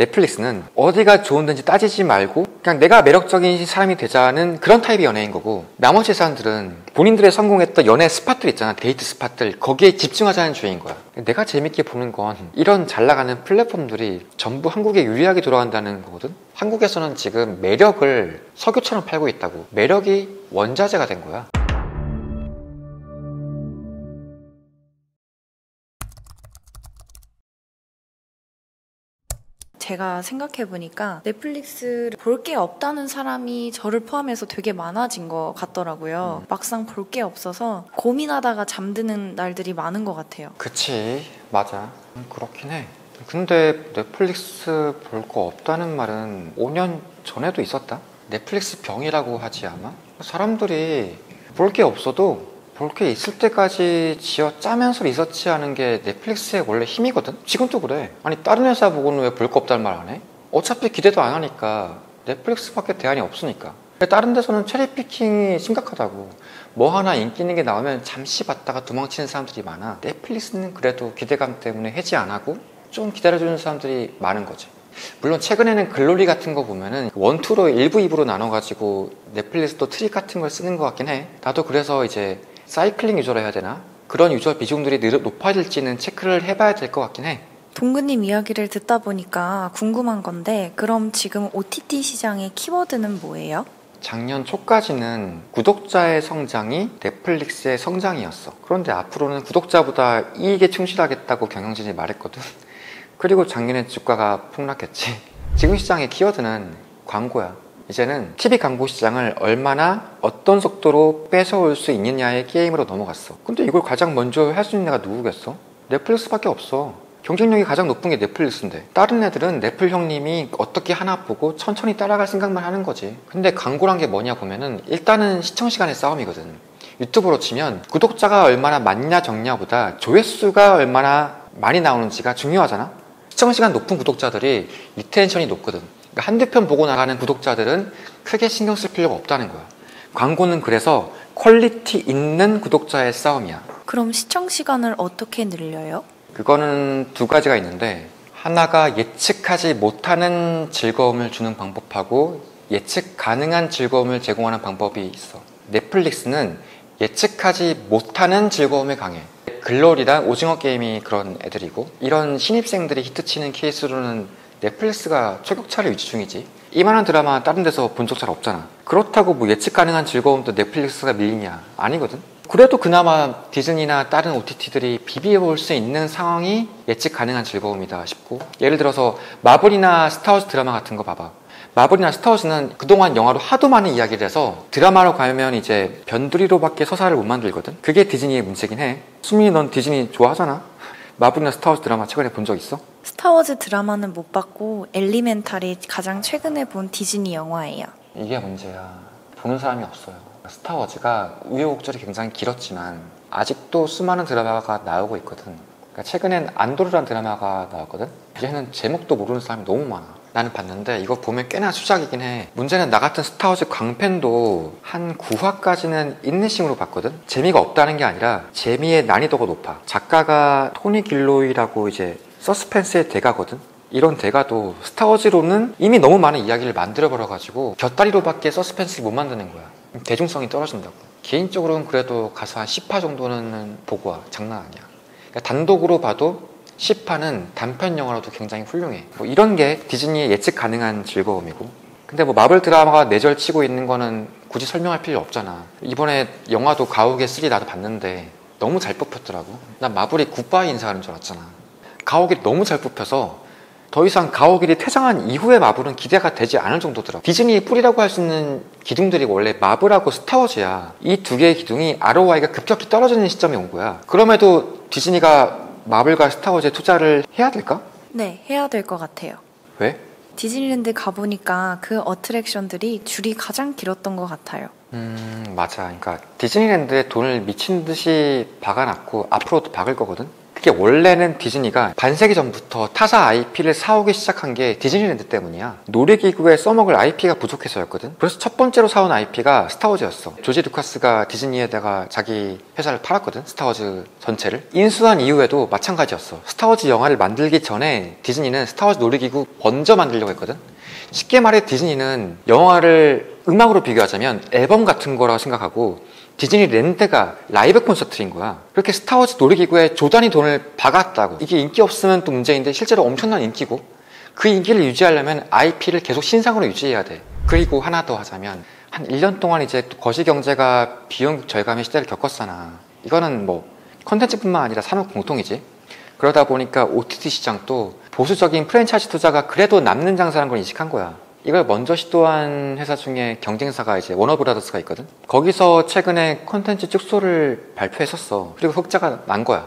넷플릭스는 어디가 좋은 데인지 따지지 말고 그냥 내가 매력적인 사람이 되자는 그런 타입의 연예인 거고, 나머지 사람들은 본인들의 성공했던 연애 스팟들 있잖아, 데이트 스팟들, 거기에 집중하자는 주의인 거야. 내가 재밌게 보는 건 이런 잘 나가는 플랫폼들이 전부 한국에 유리하게 돌아간다는 거거든. 한국에서는 지금 매력을 석유처럼 팔고 있다고. 매력이 원자재가 된 거야. 제가 생각해보니까 넷플릭스를 볼 게 없다는 사람이 저를 포함해서 되게 많아진 것 같더라고요. 막상 볼 게 없어서 고민하다가 잠드는 날들이 많은 것 같아요. 그치, 맞아. 그렇긴 해. 근데 넷플릭스 볼 거 없다는 말은 5년 전에도 있었다? 넷플릭스 병이라고 하지 아마? 사람들이 볼 게 없어도 볼 게 있을 때까지 쥐어 짜면서 리서치 하는 게 넷플릭스의 원래 힘이거든? 지금도 그래. 아니 다른 회사 보고는 왜 볼 거 없다는 말 안 해? 어차피 기대도 안 하니까. 넷플릭스밖에 대안이 없으니까. 다른 데서는 체리피킹이 심각하다고. 뭐 하나 인기 있는 게 나오면 잠시 봤다가 도망치는 사람들이 많아. 넷플릭스는 그래도 기대감 때문에 해지 안 하고 좀 기다려주는 사람들이 많은 거지. 물론 최근에는 글로리 같은 거 보면은 1, 2로 1부, 2부로 나눠가지고 넷플릭스도 트릭 같은 걸 쓰는 것 같긴 해. 나도 그래서 이제 사이클링 유저라 해야 되나? 그런 유저 비중들이 높아질지는 체크를 해봐야 될 것 같긴 해. 동근님 이야기를 듣다 보니까 궁금한 건데, 그럼 지금 OTT 시장의 키워드는 뭐예요? 작년 초까지는 구독자의 성장이 넷플릭스의 성장이었어. 그런데 앞으로는 구독자보다 이익에 충실하겠다고 경영진이 말했거든. 그리고 작년에 주가가 폭락했지. 지금 시장의 키워드는 광고야. 이제는 TV 광고 시장을 얼마나 어떤 속도로 뺏어올 수 있느냐의 게임으로 넘어갔어. 근데 이걸 가장 먼저 할 수 있는 애가 누구겠어? 넷플릭스밖에 없어. 경쟁력이 가장 높은 게 넷플릭스인데, 다른 애들은 넷플 형님이 어떻게 하나 보고 천천히 따라갈 생각만 하는 거지. 근데 광고란 게 뭐냐 보면은 일단은 시청시간의 싸움이거든. 유튜브로 치면 구독자가 얼마나 많냐 적냐보다 조회수가 얼마나 많이 나오는지가 중요하잖아. 시청시간 높은 구독자들이 리텐션이 높거든. 그러니까 한두 편 보고 나가는 구독자들은 크게 신경 쓸 필요가 없다는 거야. 광고는 그래서 퀄리티 있는 구독자의 싸움이야. 그럼 시청 시간을 어떻게 늘려요? 그거는 두 가지가 있는데, 하나가 예측하지 못하는 즐거움을 주는 방법하고 예측 가능한 즐거움을 제공하는 방법이 있어. 넷플릭스는 예측하지 못하는 즐거움에 강해. 글로리랑 오징어 게임이 그런 애들이고, 이런 신입생들이 히트치는 케이스로는 넷플릭스가 초격차를 유지 중이지. 이만한 드라마 다른 데서 본 적 잘 없잖아. 그렇다고 뭐 예측 가능한 즐거움도 넷플릭스가 밀리냐? 아니거든. 그래도 그나마 디즈니나 다른 OTT들이 비벼볼 수 있는 상황이 예측 가능한 즐거움이다 싶고, 예를 들어서 마블이나 스타워즈 드라마 같은 거 봐봐. 마블이나 스타워즈는 그동안 영화로 하도 많은 이야기를 해서 드라마로 가면 이제 변두리로밖에 서사를 못 만들거든. 그게 디즈니의 문제긴 해. 수민이 넌 디즈니 좋아하잖아. 마블이나 스타워즈 드라마 최근에 본 적 있어? 스타워즈 드라마는 못 봤고 엘리멘탈이 가장 최근에 본 디즈니 영화예요. 이게 문제야. 보는 사람이 없어요. 스타워즈가 우여곡절이 굉장히 길었지만 아직도 수많은 드라마가 나오고 있거든. 그러니까 최근엔 안도르라는 드라마가 나왔거든. 얘는 제목도 모르는 사람이 너무 많아. 나는 봤는데 이거 보면 꽤나 수작이긴 해. 문제는 나 같은 스타워즈 광팬도 한 9화까지는 인내심으로 봤거든. 재미가 없다는 게 아니라 재미의 난이도가 높아. 작가가 토니 길로이라고 이제 서스펜스의 대가거든. 이런 대가도 스타워즈로는 이미 너무 많은 이야기를 만들어버려가지고 곁다리로밖에 서스펜스를 못 만드는 거야. 대중성이 떨어진다고. 개인적으로는 그래도 가서 한 10화 정도는 보고 와. 장난 아니야. 그러니까 단독으로 봐도 10화는 단편 영화로도 굉장히 훌륭해. 뭐 이런 게 디즈니의 예측 가능한 즐거움이고, 근데 뭐 마블 드라마가 내절치고 있는 거는 굳이 설명할 필요 없잖아. 이번에 영화도 가옥의 3 나도 봤는데 너무 잘 뽑혔더라고. 난 마블이 굿바이 인사하는 줄 알았잖아. 가옥이 너무 잘 뽑혀서 더 이상 가오길이 퇴장한 이후의 마블은 기대가 되지 않을 정도더라고. 디즈니의 뿌리라고 할 수 있는 기둥들이 원래 마블하고 스타워즈야. 이 두 개의 기둥이 ROI가 급격히 떨어지는 시점에 온 거야. 그럼에도 디즈니가 마블과 스타워즈에 투자를 해야 될까? 네, 해야 될 것 같아요. 왜? 디즈니랜드 가보니까 그 어트랙션들이 줄이 가장 길었던 것 같아요. 맞아. 그러니까 디즈니랜드에 돈을 미친 듯이 박아놨고 앞으로도 박을 거거든. 그게 원래는 디즈니가 반세기 전부터 타사 IP를 사오기 시작한 게 디즈니랜드 때문이야. 놀이기구에 써먹을 IP가 부족해서였거든. 그래서 첫 번째로 사온 IP가 스타워즈였어. 조지 루카스가 디즈니에다가 자기 회사를 팔았거든. 스타워즈 전체를. 인수한 이후에도 마찬가지였어. 스타워즈 영화를 만들기 전에 디즈니는 스타워즈 놀이기구 먼저 만들려고 했거든. 쉽게 말해 디즈니는 영화를 음악으로 비교하자면 앨범 같은 거라고 생각하고 디즈니랜드가 라이브 콘서트인 거야. 그렇게 스타워즈 놀이기구에 조단위 돈을 박았다고. 이게 인기 없으면 또 문제인데 실제로 엄청난 인기고, 그 인기를 유지하려면 IP를 계속 신상으로 유지해야 돼. 그리고 하나 더 하자면 한 1년 동안 이제 또 거시경제가 비용격 절감의 시대를 겪었잖아. 이거는 뭐 컨텐츠뿐만 아니라 산업 공통이지. 그러다 보니까 OTT 시장도 보수적인 프랜차이즈 투자가 그래도 남는 장사라는 걸 인식한 거야. 이걸 먼저 시도한 회사 중에 경쟁사가 이제 워너브라더스가 있거든. 거기서 최근에 콘텐츠 축소를 발표했었어. 그리고 흑자가 난 거야.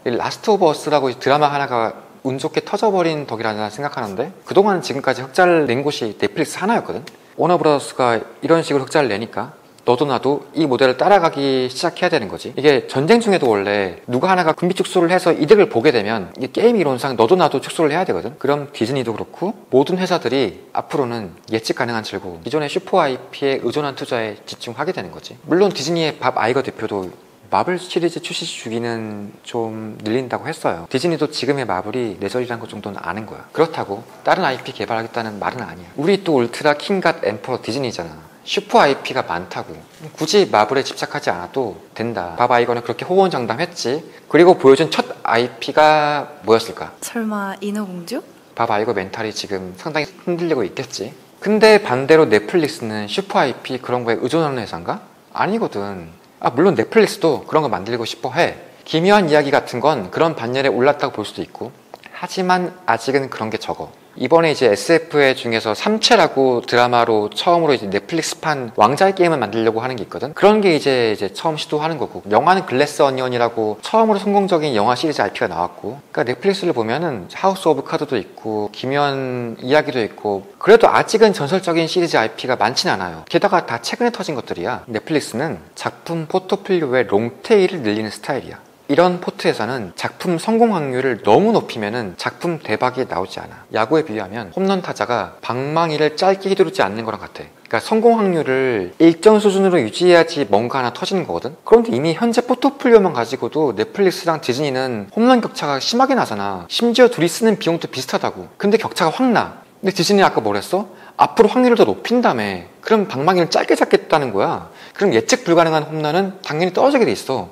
이 라스트 오브 어스라고 드라마 하나가 운 좋게 터져버린 덕이라는 생각하는데, 그동안 지금까지 흑자를 낸 곳이 넷플릭스 하나였거든. 워너브라더스가 이런 식으로 흑자를 내니까 너도 나도 이 모델을 따라가기 시작해야 되는 거지. 이게 전쟁 중에도 원래 누가 하나가 군비 축소를 해서 이득을 보게 되면 이게 게임 이론상 너도 나도 축소를 해야 되거든. 그럼 디즈니도 그렇고 모든 회사들이 앞으로는 예측 가능한 즐거움, 기존의 슈퍼 IP에 의존한 투자에 집중하게 되는 거지. 물론 디즈니의 밥 아이거 대표도 마블 시리즈 출시 주기는 좀 늘린다고 했어요. 디즈니도 지금의 마블이 내절이란 것 정도는 아는 거야. 그렇다고 다른 IP 개발하겠다는 말은 아니야. 우리 또 울트라 킹갓 엠퍼 디즈니잖아. 슈퍼 IP가 많다고. 굳이 마블에 집착하지 않아도 된다. 밥 아이거는 그렇게 호언장담했지. 그리고 보여준 첫 IP가 뭐였을까? 설마 인어공주? 밥 아이거 멘탈이 지금 상당히 흔들리고 있겠지. 근데 반대로 넷플릭스는 슈퍼 IP 그런 거에 의존하는 회사인가? 아니거든. 물론 넷플릭스도 그런 거 만들고 싶어 해. 기묘한 이야기 같은 건 그런 반열에 올랐다고 볼 수도 있고. 하지만 아직은 그런 게 적어. 이번에 이제 SF의 중에서 삼체라고 드라마로 처음으로 이제 넷플릭스판 왕자의 게임을 만들려고 하는 게 있거든. 그런 게 이제 처음 시도하는 거고, 영화는 글래스 어니언이라고 처음으로 성공적인 영화 시리즈 IP가 나왔고, 그러니까 넷플릭스를 보면은 하우스 오브 카드도 있고 기묘한 이야기도 있고, 그래도 아직은 전설적인 시리즈 IP가 많진 않아요. 게다가 다 최근에 터진 것들이야. 넷플릭스는 작품 포트폴리오의 롱테일을 늘리는 스타일이야. 이런 포트에서는 작품 성공 확률을 너무 높이면은 작품 대박이 나오지 않아. 야구에 비유하면 홈런 타자가 방망이를 짧게 휘두르지 않는 거랑 같아. 그러니까 성공 확률을 일정 수준으로 유지해야지 뭔가 하나 터지는 거거든. 그런데 이미 현재 포트폴리오만 가지고도 넷플릭스랑 디즈니는 홈런 격차가 심하게 나잖아. 심지어 둘이 쓰는 비용도 비슷하다고. 근데 격차가 확 나. 근데 디즈니는 아까 뭐랬어? 앞으로 확률을 더 높인다며. 그럼 방망이를 짧게 잡겠다는 거야. 그럼 예측 불가능한 홈런은 당연히 떨어지게 돼 있어.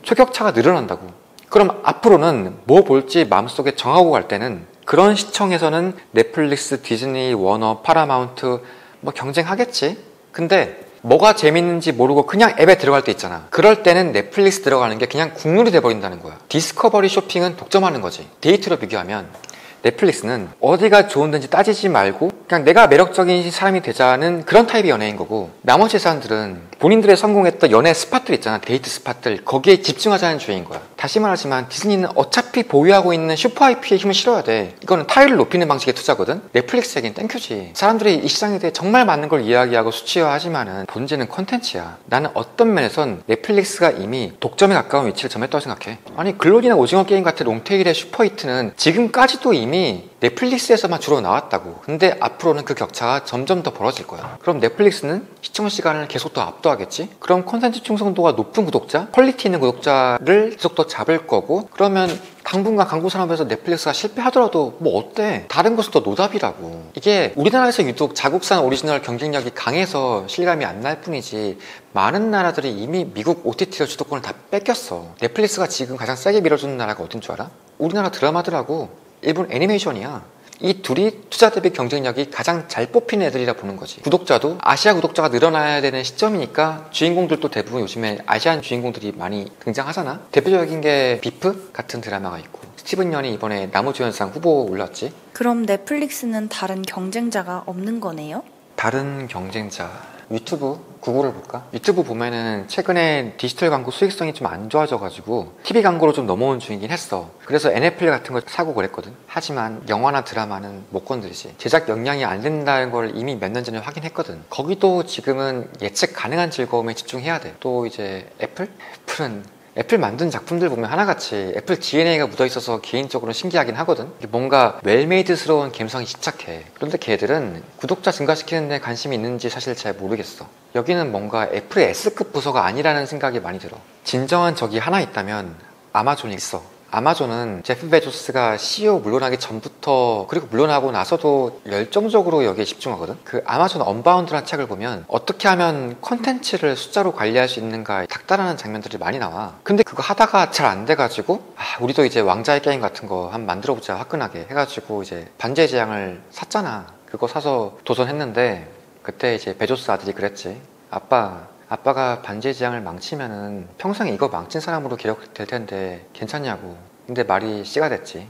최격차가 늘어난다고. 그럼 앞으로는 뭐 볼지 마음속에 정하고 갈 때는 그런 시청에서는 넷플릭스, 디즈니, 워너, 파라마운트 뭐 경쟁하겠지. 근데 뭐가 재밌는지 모르고 그냥 앱에 들어갈 때 있잖아. 그럴 때는 넷플릭스 들어가는 게 그냥 국룰이 돼버린다는 거야. 디스커버리 쇼핑은 독점하는 거지. 데이트로 비교하면 넷플릭스는 어디가 좋은 데인지 따지지 말고 그냥 내가 매력적인 사람이 되자는 그런 타입의 연예인 거고, 나머지 사람들은 본인들의 성공했던 연애 스팟들 있잖아. 데이트 스팟들. 거기에 집중하자는 주의인 거야. 다시 말하지만 디즈니는 어차피 보유하고 있는 슈퍼 IP의 힘을 실어야 돼. 이거는 타율을 높이는 방식의 투자거든. 넷플릭스에겐 땡큐지. 사람들이 이 시장에 대해 정말 많은 걸 이야기하고 수치화하지만은 본질은 콘텐츠야. 나는 어떤 면에선 넷플릭스가 이미 독점에 가까운 위치를 점했다고 생각해. 아니 글로리나 오징어 게임 같은 롱테일의 슈퍼히트는 지금까지도 이미 넷플릭스에서만 주로 나왔다고. 근데 앞으로는 그 격차가 점점 더 벌어질 거야. 그럼 넷플릭스는 시청 시간을 계속 더 압도하겠지? 그럼 콘텐츠 충성도가 높은 구독자, 퀄리티 있는 구독자를 계속 더 잡을 거고, 그러면 당분간 광고 산업에서 넷플릭스가 실패하더라도 뭐 어때? 다른 것은 더 노답이라고. 이게 우리나라에서 유독 자국산 오리지널 경쟁력이 강해서 실감이 안 날 뿐이지, 많은 나라들이 이미 미국 OTT의 주도권을 다 뺏겼어. 넷플릭스가 지금 가장 세게 밀어주는 나라가 어딘 줄 알아? 우리나라 드라마들하고 일본 애니메이션이야. 이 둘이 투자 대비 경쟁력이 가장 잘 뽑히는 애들이라 보는 거지. 구독자도 아시아 구독자가 늘어나야 되는 시점이니까 주인공들도 대부분 요즘에 아시안 주인공들이 많이 등장하잖아. 대표적인 게 비프 같은 드라마가 있고, 스티븐 연이 이번에 나무주연상 후보 올랐지. 그럼 넷플릭스는 다른 경쟁자가 없는 거네요? 다른 경쟁자, 유튜브, 구글을 볼까? 유튜브 보면은 최근에 디지털 광고 수익성이 좀 안 좋아져가지고 TV 광고로 좀 넘어온 중이긴 했어. 그래서 NFL 같은 걸 사고 그랬거든. 하지만 영화나 드라마는 못 건드리지. 제작 역량이 안 된다는 걸 이미 몇 년 전에 확인했거든. 거기도 지금은 예측 가능한 즐거움에 집중해야 돼. 또 이제 애플은 애플 만든 작품들 보면 하나같이 애플 DNA가 묻어있어서 개인적으로 신기하긴 하거든. 뭔가 웰메이드스러운 감성이 집착해. 그런데 걔들은 구독자 증가시키는 데 관심이 있는지 사실 잘 모르겠어. 여기는 뭔가 애플의 S급 부서가 아니라는 생각이 많이 들어. 진정한 적이 하나 있다면 아마존이 있어. 아마존은 제프 베조스가 CEO 물러나기 전부터 그리고 물러나고 나서도 열정적으로 여기에 집중하거든. 그 아마존 언바운드라는 책을 보면 어떻게 하면 컨텐츠를 숫자로 관리할 수 있는가에 닥달하는 장면들이 많이 나와. 근데 그거 하다가 잘 안 돼가지고 우리도 이제 왕자의 게임 같은 거 한번 만들어보자 화끈하게 해가지고 이제 반지의 제왕을 샀잖아. 그거 사서 도전했는데 그때 이제 베조스 아들이 그랬지. 아빠가 반지의 제왕을 망치면은 평생 이거 망친 사람으로 기록될 텐데 괜찮냐고. 근데 말이 씨가 됐지.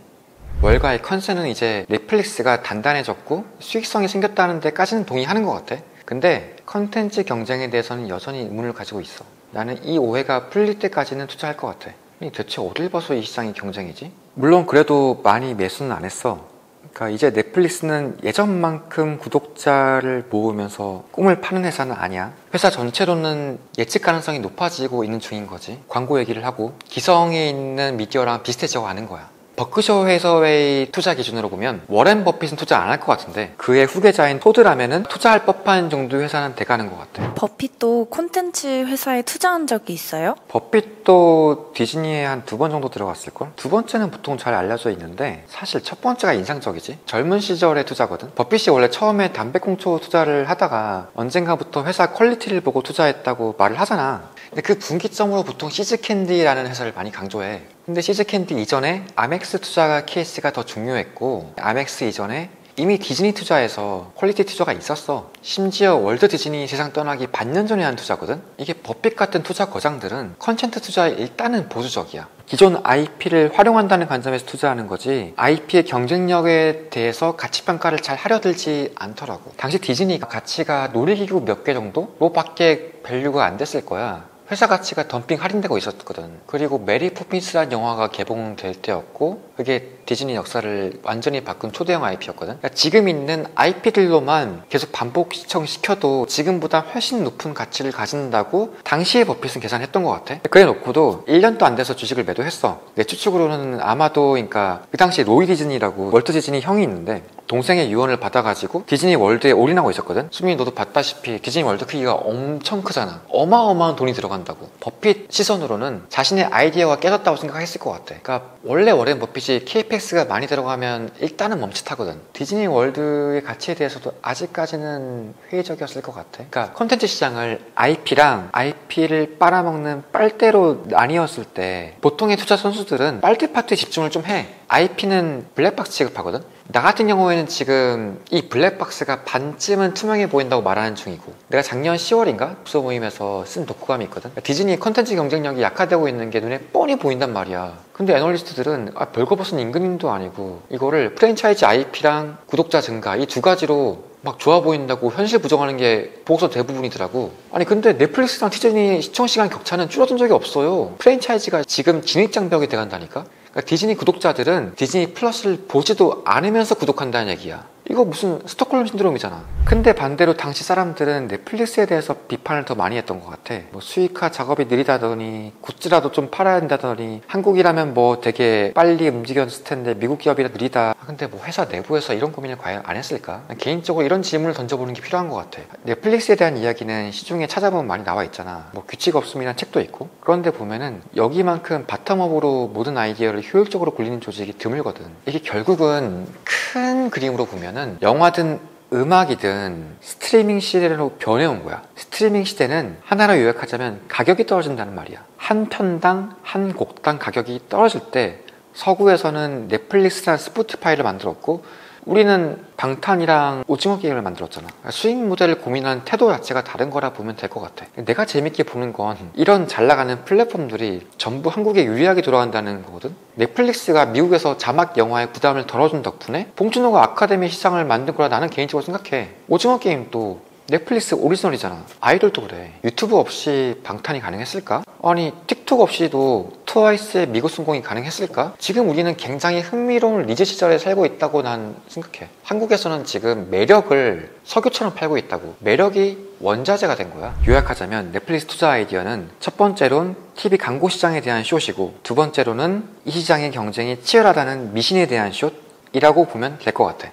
월가의 컨셉은 이제 넷플릭스가 단단해졌고 수익성이 생겼다는 데까지는 동의하는 것 같아. 근데 컨텐츠 경쟁에 대해서는 여전히 의문을 가지고 있어. 나는 이 오해가 풀릴 때까지는 투자할 것 같아. 대체 어딜 봐서 이 시장이 경쟁이지? 물론 그래도 많이 매수는 안 했어. 그러니까 이제 넷플릭스는 예전만큼 구독자를 모으면서 꿈을 파는 회사는 아니야. 회사 전체로는 예측 가능성이 높아지고 있는 중인 거지. 광고 얘기를 하고 기성에 있는 미디어랑 비슷해져 가는 거야. 버크셔 해서웨이 투자 기준으로 보면 워렌 버핏은 투자 안 할 것 같은데 그의 후계자인 토드라면은 투자할 법한 정도의 회사는 돼가는 것 같아. 버핏도 콘텐츠 회사에 투자한 적이 있어요? 버핏도 디즈니에 한 2번 정도 들어갔을걸? 2번째는 보통 잘 알려져 있는데 사실 첫 번째가 인상적이지. 젊은 시절의 투자거든. 버핏이 원래 처음에 담배꽁초 투자를 하다가 언젠가부터 회사 퀄리티를 보고 투자했다고 말을 하잖아. 근데 그 분기점으로 보통 시즈캔디라는 회사를 많이 강조해. 근데 시즈캔디 이전에 아멕스 투자가 케이스가 더 중요했고 아멕스 이전에 이미 디즈니 투자에서 퀄리티 투자가 있었어. 심지어 월드 디즈니 세상 떠나기 반년 전에 한 투자거든. 이게 버핏 같은 투자 거장들은 컨텐츠 투자에 일단은 보수적이야. 기존 IP를 활용한다는 관점에서 투자하는 거지 IP의 경쟁력에 대해서 가치평가를 잘 하려들지 않더라고. 당시 디즈니가 가치가 놀이기구 몇 개 정도로밖에 밸류가 안 됐을 거야. 회사 가치가 덤핑 할인되고 있었거든. 그리고 메리 포핀스라는 영화가 개봉될 때였고 그게 디즈니 역사를 완전히 바꾼 초대형 IP였거든. 그러니까 지금 있는 IP들로만 계속 반복 시청시켜도 지금보다 훨씬 높은 가치를 가진다고 당시에 버핏은 계산했던 것 같아. 그래 놓고도 1년도 안 돼서 주식을 매도했어. 내 추측으로는 아마도 그러니까 그 당시에 로이 디즈니라고 월트 디즈니 형이 있는데 동생의 유언을 받아가지고 디즈니 월드에 올인하고 있었거든. 수민이 너도 봤다시피 디즈니 월드 크기가 엄청 크잖아. 어마어마한 돈이 들어간다고. 버핏 시선으로는 자신의 아이디어가 깨졌다고 생각했을 것 같아. 그러니까 원래 워렌 버핏이 KPX가 많이 들어가면 일단은 멈칫하거든. 디즈니 월드의 가치에 대해서도 아직까지는 회의적이었을 것 같아. 그러니까 콘텐츠 시장을 IP랑 IP를 빨아먹는 빨대로 나뉘었을 때 보통의 투자 선수들은 빨대 파트에 집중을 좀 해. IP는 블랙박스 취급하거든. 나 같은 경우에는 지금 이 블랙박스가 반쯤은 투명해 보인다고 말하는 중이고 내가 작년 10월인가 부서 모임에서 쓴 독후감이 있거든. 디즈니 컨텐츠 경쟁력이 약화되고 있는 게 눈에 뻔히 보인단 말이야. 근데 애널리스트들은 별거 벗은 임금님도 아니고 이거를 프랜차이즈 IP랑 구독자 증가 이 두 가지로 막 좋아 보인다고 현실 부정하는 게 보고서 대부분이더라고. 아니 근데 넷플릭스랑 디즈니 시청시간 격차는 줄어든 적이 없어요. 프랜차이즈가 지금 진입장벽이 돼간다니까. 그러니까 디즈니 구독자들은 디즈니 플러스를 보지도 않으면서 구독한다는 얘기야. 이거 무슨 스톡홀름 신드롬이잖아. 근데 반대로 당시 사람들은 넷플릭스에 대해서 비판을 더 많이 했던 것 같아. 뭐 수익화 작업이 느리다더니 굿즈라도 좀 팔아야 된다더니 한국이라면 뭐 되게 빨리 움직였을 텐데 미국 기업이라 느리다. 근데 뭐 회사 내부에서 이런 고민을 과연 안 했을까? 개인적으로 이런 질문을 던져보는 게 필요한 것 같아. 넷플릭스에 대한 이야기는 시중에 찾아보면 많이 나와 있잖아. 뭐 규칙 없음이라는 책도 있고. 그런데 보면은 여기만큼 바텀업으로 모든 아이디어를 효율적으로 굴리는 조직이 드물거든. 이게 결국은 큰 그림으로 보면 영화든 음악이든 스트리밍 시대로 변해온 거야. 스트리밍 시대는 하나로 요약하자면 가격이 떨어진다는 말이야. 한 편당 한 곡당 가격이 떨어질 때 서구에서는 넷플릭스랑 스포티파이를 만들었고 우리는 방탄이랑 오징어 게임을 만들었잖아. 수익 모델을 고민하는 태도 자체가 다른 거라 보면 될 것 같아. 내가 재밌게 보는 건 이런 잘 나가는 플랫폼들이 전부 한국에 유리하게 돌아간다는 거거든. 넷플릭스가 미국에서 자막 영화에 부담을 덜어준 덕분에 봉준호가 아카데미 시장을 만든 거라 나는 개인적으로 생각해. 오징어 게임도 넷플릭스 오리지널이잖아. 아이돌도 그래. 유튜브 없이 방탄이 가능했을까? 아니 틱톡 없이도 트와이스의 미국 성공이 가능했을까? 지금 우리는 굉장히 흥미로운 리즈 시절에 살고 있다고 난 생각해. 한국에서는 지금 매력을 석유처럼 팔고 있다고. 매력이 원자재가 된 거야. 요약하자면 넷플릭스 투자 아이디어는 첫 번째론 TV 광고 시장에 대한 숏이고, 두 번째로는 이 시장의 경쟁이 치열하다는 미신에 대한 숏이라고 보면 될 것 같아.